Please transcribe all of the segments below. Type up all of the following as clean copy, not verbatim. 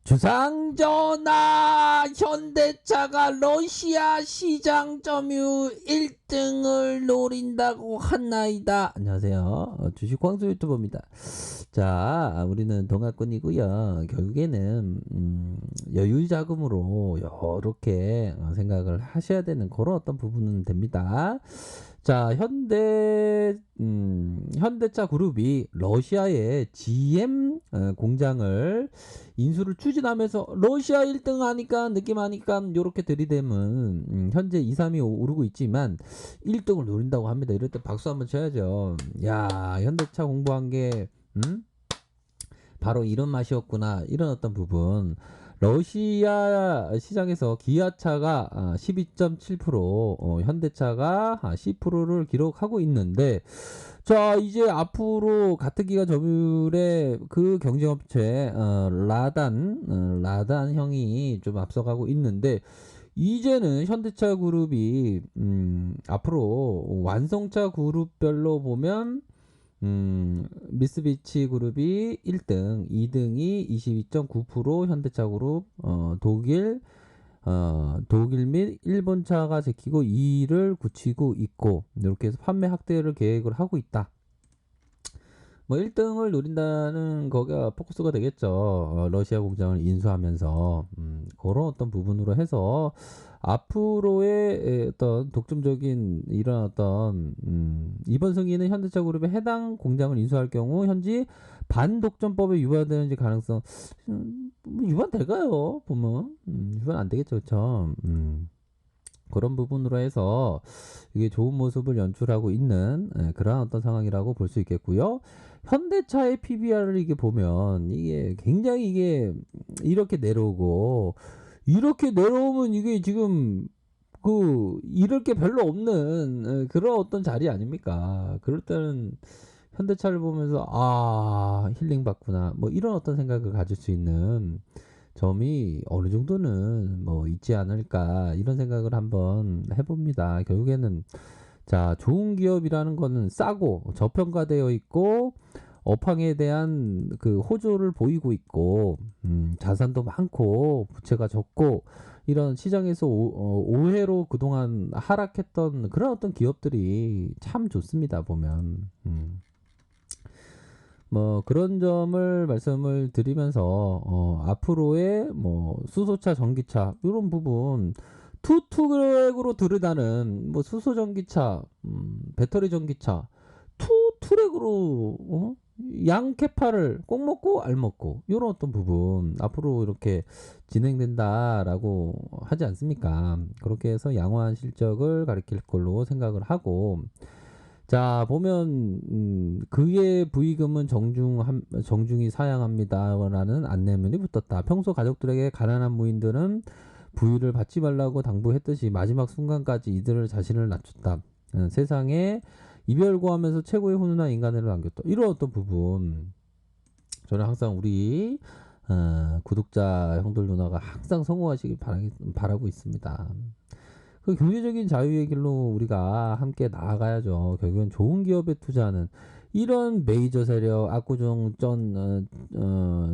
주상전하, 현대차가 러시아 시장 점유율 1등을 노린다고 한나이다. 안녕하세요. 주식 광수 유튜버입니다. 자, 우리는 동학군이고요. 결국에는 여유 자금으로 이렇게 생각을 하셔야 되는 그런 어떤 부분은 됩니다. 자, 현대차 그룹이 러시아의 GM 공장을 인수를 추진하면서 러시아 1등 하니까 느낌하니까 요렇게 들이대면 현재 2, 3위 오르고 있지만 1등을 노린다고 합니다. 이럴 때 박수 한번 쳐야죠. 야, 현대차 공부한 게 바로 이런 맛이었구나. 이런 어떤 부분. 러시아 시장에서 기아차가 12.7%, 현대차가 10%를 기록하고 있는데, 자, 이제 앞으로 같은 기간 점유율의 그 경쟁업체 라단형이 좀 앞서가고 있는데, 이제는 현대차 그룹이 앞으로 완성차 그룹별로 보면 미쓰비시 그룹이 1등, 2등이 22.9%, 현대차 그룹, 독일 및 일본차가 제끼고 2위를 굳히고 있고, 이렇게 해서 판매 확대를 계획을 하고 있다. 뭐 1등을 노린다는 거가 포커스가 되겠죠. 러시아 공장을 인수하면서 그런 어떤 부분으로 해서 앞으로의 어떤 독점적인 이런 어떤 이번 승인은 현대차 그룹의 해당 공장을 인수할 경우 현지 반독점법에 위반되는지 가능성 뭐 위반될까요? 보면 위반 안 되겠죠, 그렇죠? 그런 부분으로 해서 이게 좋은 모습을 연출하고 있는 그러한 어떤 상황이라고 볼 수 있겠고요. 현대차의 PBR을 이게 보면 이게 굉장히 이게 이렇게 내려오고 이렇게 내려오면 이게 지금 이럴 게 별로 없는 그런 어떤 자리 아닙니까? 그럴 때는 현대차를 보면서 힐링 받구나 뭐 이런 어떤 생각을 가질 수 있는 점이 어느 정도는 뭐 있지 않을까 이런 생각을 한번 해봅니다. 결국에는 자, 좋은 기업이라는 거는 싸고 저평가되어 있고 업황에 대한 그 호조를 보이고 있고 자산도 많고 부채가 적고 이런 시장에서 오해로 그동안 하락했던 그런 어떤 기업들이 참 좋습니다. 보면 뭐 그런 점을 말씀을 드리면서 앞으로의 뭐 수소차, 전기차 이런 부분 투트랙으로 들으다는 뭐 수소 전기차, 배터리 전기차 투트랙으로 양캐파를 꼭 먹고 알 먹고 이런 어떤 부분 앞으로 이렇게 진행된다라고 하지 않습니까? 그렇게 해서 양호한 실적을 가리킬 걸로 생각을 하고 자, 보면 그의 부의금은 정중히 사양합니다라는 안내문이 붙었다. 평소 가족들에게 가난한 무인들은 부유를 받지 말라고 당부했듯이 마지막 순간까지 이들을 자신을 낮췄다. 세상에 이별고하면서 최고의 훈훈한 인간을 남겼다. 이런 어떤 부분 저는 항상 우리 구독자 형들 누나가 항상 성공하시길 바라고 있습니다. 그 경제적인 자유의 길로 우리가 함께 나아가야죠. 결국엔 좋은 기업에 투자하는 이런 메이저 세력, 압구정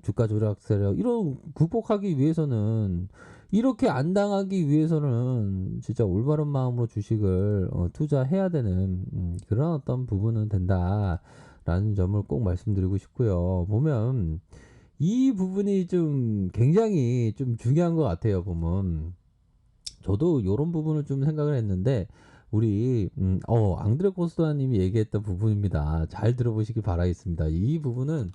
주가 조작 세력 이런 극복하기 위해서는 이렇게 안 당하기 위해서는 진짜 올바른 마음으로 주식을 투자해야 되는 그런 어떤 부분은 된다라는 점을 꼭 말씀드리고 싶고요. 보면 이 부분이 좀 굉장히 좀 중요한 것 같아요. 보면 저도 이런 부분을 좀 생각을 했는데 우리 앙드레 코스토라님이 얘기했던 부분입니다. 잘 들어보시길 바라겠습니다. 이 부분은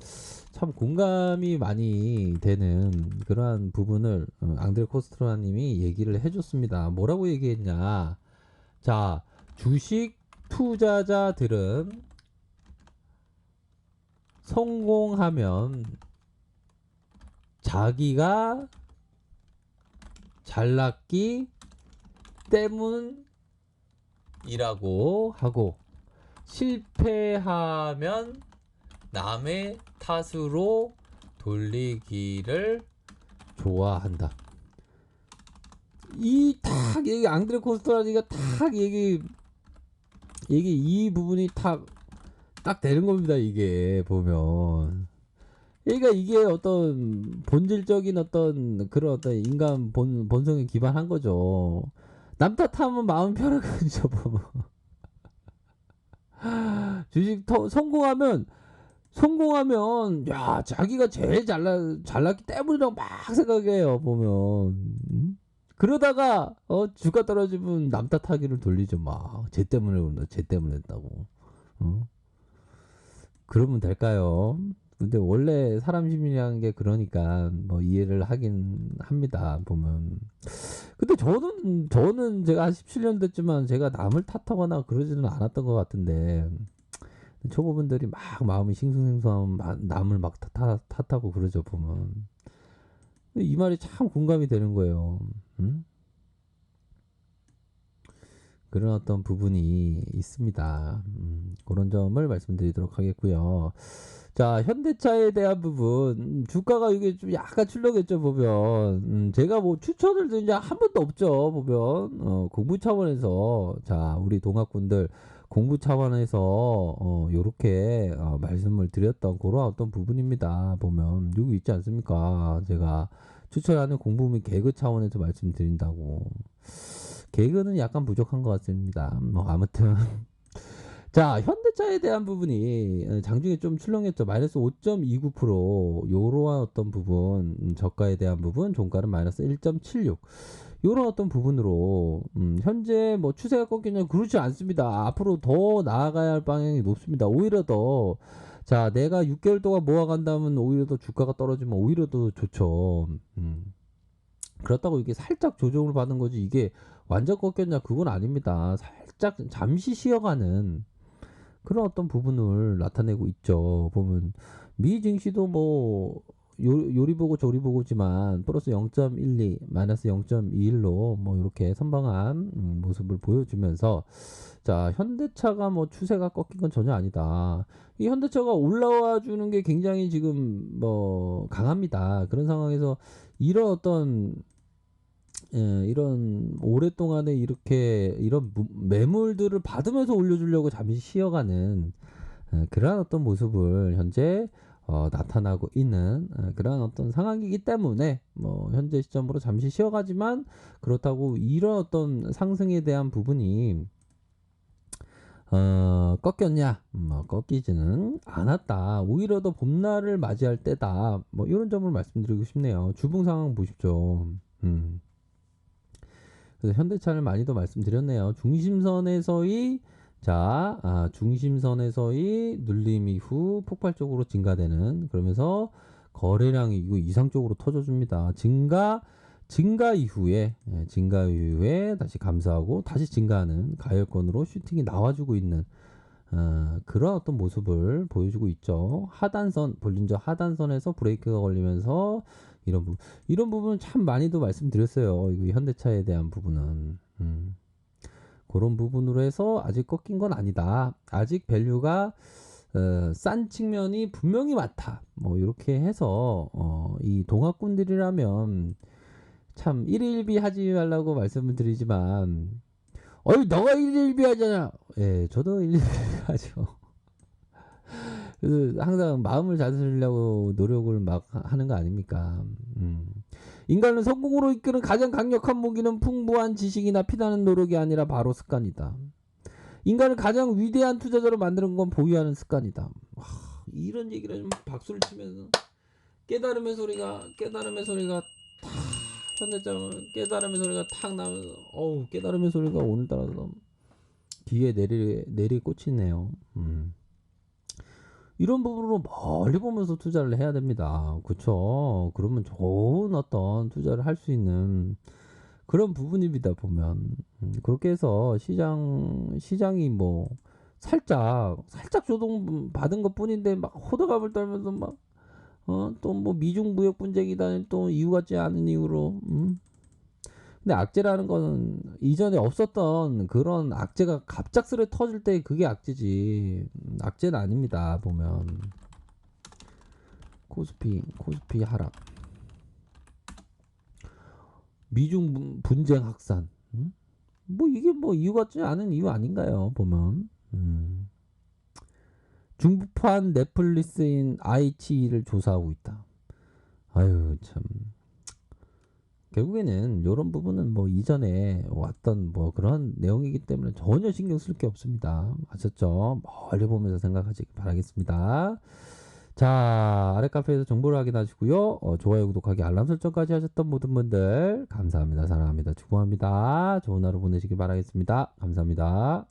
참 공감이 많이 되는 그러한 부분을 앙드레 코스토라님이 얘기를 해줬습니다. 뭐라고 얘기했냐? 자, 주식 투자자들은 성공하면 자기가 잘났기 때문이라고 하고 실패하면 남의 탓으로 돌리기를 좋아한다. 이 딱 얘기 앙드레 코스토라니가 딱 얘기 이 부분이 딱 되는 겁니다. 이게 보면 그러니까 이게 어떤 본질적인 어떤 그런 어떤 인간 본성에 기반한 거죠. 남 탓하면 마음 편하거든요. 보면. 성공하면 야 자기가 제일 잘났기 때문이라고 막 생각해요 보면. 그러다가 주가 떨어지면 남 탓하기를 돌리죠 막. 쟤 때문에 그런다. 쟤 때문에 했다고. 어? 그러면 될까요? 근데 원래 사람 심리라는 게 그러니까 뭐 이해를 하긴 합니다 보면. 근데 저는 제가 한 17년 됐지만 제가 남을 탓하거나 그러지는 않았던 것 같은데 초보분들이 막 마음이 싱숭생숭하면 남을 막 탓하고 그러죠 보면. 이 말이 참 공감이 되는 거예요. 음? 그런 어떤 부분이 있습니다. 그런 점을 말씀드리도록 하겠고요. 자, 현대차에 대한 부분, 주가가 이게 좀 약간 출렁였죠 보면. 제가 뭐 추천을 드린 적한 번도 없죠 보면. 공부 차원에서, 자, 우리 동학군들 공부 차원에서 요렇게 말씀을 드렸던 그런 어떤 부분입니다 보면. 여기 있지 않습니까? 제가 추천하는 공부 및 개그 차원에서 말씀드린다고. 개그는 약간 부족한 것 같습니다. 뭐 아무튼 자, 현대차에 대한 부분이 장중에 좀 출렁했죠. 마이너스 5.29%. 요러한 어떤 부분, 저가에 대한 부분, 종가는 마이너스 1.76. 요런 어떤 부분으로 현재 뭐 추세가 꺾이냐 그렇지 않습니다. 앞으로 더 나아가야 할 방향이 높습니다. 오히려 더 자, 내가 6개월 동안 모아간다면 오히려 더 주가가 떨어지면 오히려 더 좋죠. 그렇다고 이게 살짝 조정을 받은 거지 이게 완전 꺾였냐 그건 아닙니다. 살짝 잠시 쉬어가는 그런 어떤 부분을 나타내고 있죠. 보면 미 증시도 뭐 요리 보고 조리 보고지만 플러스 0.12 마이너스 0.21로 뭐 이렇게 선방한 모습을 보여주면서 자 현대차가 뭐 추세가 꺾인 건 전혀 아니다. 이 현대차가 올라와 주는 게 굉장히 지금 뭐 강합니다. 그런 상황에서 이런 어떤 이런 오랫동안에 이렇게 이런 매물들을 받으면서 올려주려고 잠시 쉬어가는 그러한 어떤 모습을 현재 나타나고 있는 그러한 어떤 상황이기 때문에 뭐 현재 시점으로 잠시 쉬어가지만 그렇다고 이런 어떤 상승에 대한 부분이 꺾였냐? 뭐 꺾이지는 않았다. 오히려 더 봄날을 맞이할 때다. 뭐 이런 점을 말씀드리고 싶네요. 주봉 상황 보십시오. 그래서 현대차를 많이도 말씀드렸네요. 중심선에서의 중심선에서의 눌림 이후 폭발적으로 증가되는 그러면서 거래량이 이거 이상적으로 터져줍니다. 증가 이후에 다시 감소하고 다시 증가하는 가열권으로 슈팅이 나와주고 있는 그런 어떤 모습을 보여주고 있죠. 하단선 볼린저 하단선에서 브레이크가 걸리면서 이런 부분은 참 많이도 말씀드렸어요. 이거 현대차에 대한 부분은 그런 부분으로 해서 아직 꺾인 건 아니다. 아직 밸류가 싼 측면이 분명히 많다. 뭐 이렇게 해서 이 동학군들이라면 참 일일비 하지 말라고 말씀을 드리지만 어이 너가 일일비 하잖아. 예, 저도 일일비 하죠. 그래서 항상 마음을 다스리려고 노력을 막 하는 거 아닙니까? 인간을 성공으로 이끄는 가장 강력한 무기는 풍부한 지식이나 피나는 노력이 아니라 바로 습관이다. 인간을 가장 위대한 투자자로 만드는 건 보유하는 습관이다. 이런 얘기를 좀 박수를 치면서 깨달음의 소리가 탁 현대적으로 깨달음의 소리가 탁 나면서 깨달음의 소리가 오늘따라 귀에 내리 꽂히네요. 이런 부분으로 멀리 보면서 투자를 해야 됩니다. 그쵸? 그러면 좋은 어떤 투자를 할 수 있는 그런 부분입니다. 보면 그렇게 해서 시장이 뭐 살짝 조동 받은 것 뿐인데 막 호들갑을 떨면서 막 또 뭐 미중 무역 분쟁이다 또 이유 같지 않은 이유로 근데 악재라는 거는 이전에 없었던 그런 악재가 갑작스레 터질 때 그게 악재지 악재는 아닙니다. 보면 코스피 하락 미중 분쟁 확산 뭐 이게 뭐 이유 같지 않은 이유 아닌가요? 보면 중부판 넷플릭스인 IT를 조사하고 있다. 아유 참. 결국에는 요런 부분은 뭐 이전에 왔던 뭐 그런 내용이기 때문에 전혀 신경 쓸 게 없습니다. 아셨죠? 멀리 보면서 생각하시기 바라겠습니다. 자, 아래 카페에서 정보를 확인하시고요. 좋아요, 구독하기, 알람 설정까지 하셨던 모든 분들 감사합니다. 사랑합니다. 축복합니다. 좋은 하루 보내시기 바라겠습니다. 감사합니다.